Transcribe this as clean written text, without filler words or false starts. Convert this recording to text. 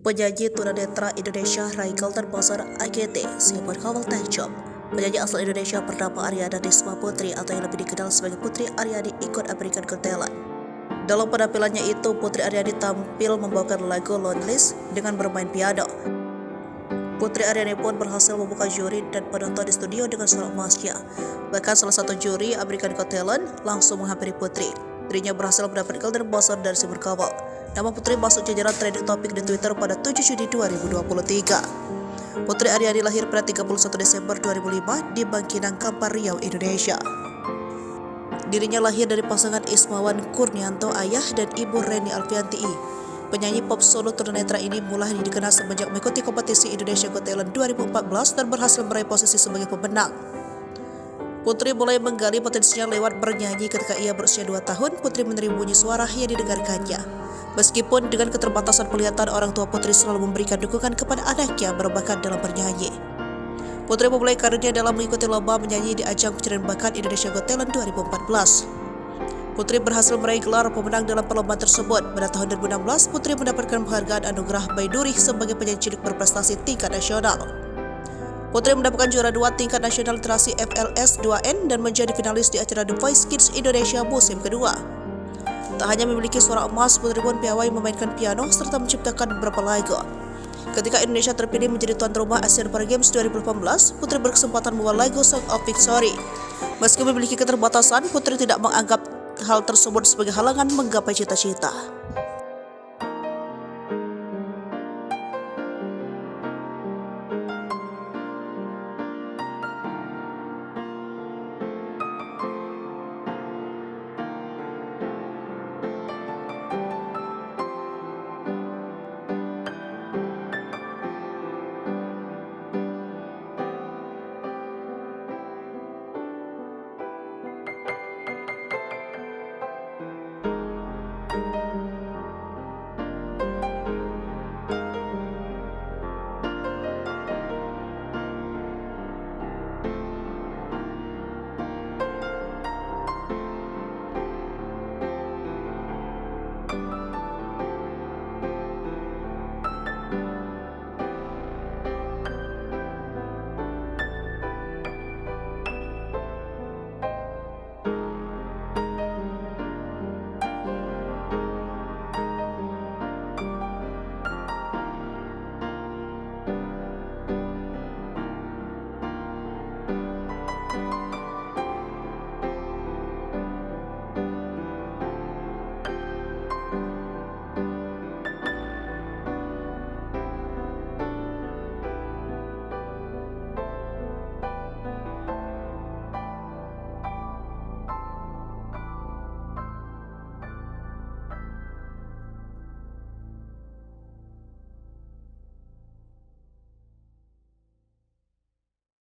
Penyanyi tunanetra Indonesia Rachel Tanbasar AGT siap berkawal tajam. Penyanyi asal Indonesia bernama Aryani Risma Putri atau yang lebih dikenal sebagai Putri Aryani ikut American Got Talent. Dalam penampilannya itu, Putri Aryani tampil membawakan lagu Loneless dengan bermain piano. Putri Aryani pun berhasil membuka juri dan penonton di studio dengan suara emasnya. Bahkan salah satu juri American Got Talent langsung menghampiri Putri. Dirinya berhasil mendapat Golden Buzzer dari si berkawal. Nama Putri masuk jajaran trending topik di Twitter pada 7 Juni 2023. Putri Aryani lahir pada 31 Desember 2005 di Bangkinang, Kampar, Riau, Indonesia. Dirinya lahir dari pasangan Ismawan Kurnianto, ayah dan ibu Reni Alfianti. Penyanyi pop solo tunanetra ini mulai dikenal semenjak mengikuti kompetisi Indonesia Got Talent 2014 dan berhasil meraih posisi sebagai pemenang. Putri mulai menggali potensinya lewat bernyanyi ketika ia berusia 2 tahun. Putri menerima bunyi suara yang didengarkannya. Meskipun dengan keterbatasan penglihatan, orang tua Putri selalu memberikan dukungan kepada anaknya berbakat dalam bernyanyi. Putri memulai karirnya dalam mengikuti lomba menyanyi di ajang pencarian bakat Indonesia Got Talent 2014. Putri berhasil meraih gelar pemenang dalam perlombaan tersebut. Pada tahun 2016, Putri mendapatkan penghargaan anugerah Baiduri sebagai penyanyi cilik berprestasi tingkat nasional. Putri mendapatkan juara 2 tingkat nasional literasi FLS 2N dan menjadi finalis di acara The Voice Kids Indonesia musim kedua. Tak hanya memiliki suara emas, Putri pun piawai memainkan piano serta menciptakan beberapa lagu. Ketika Indonesia terpilih menjadi tuan rumah Asian Para Games 2018, Putri berkesempatan membawa lagu Song of Victory. Meski memiliki keterbatasan, Putri tidak menganggap hal tersebut sebagai halangan menggapai cita-cita.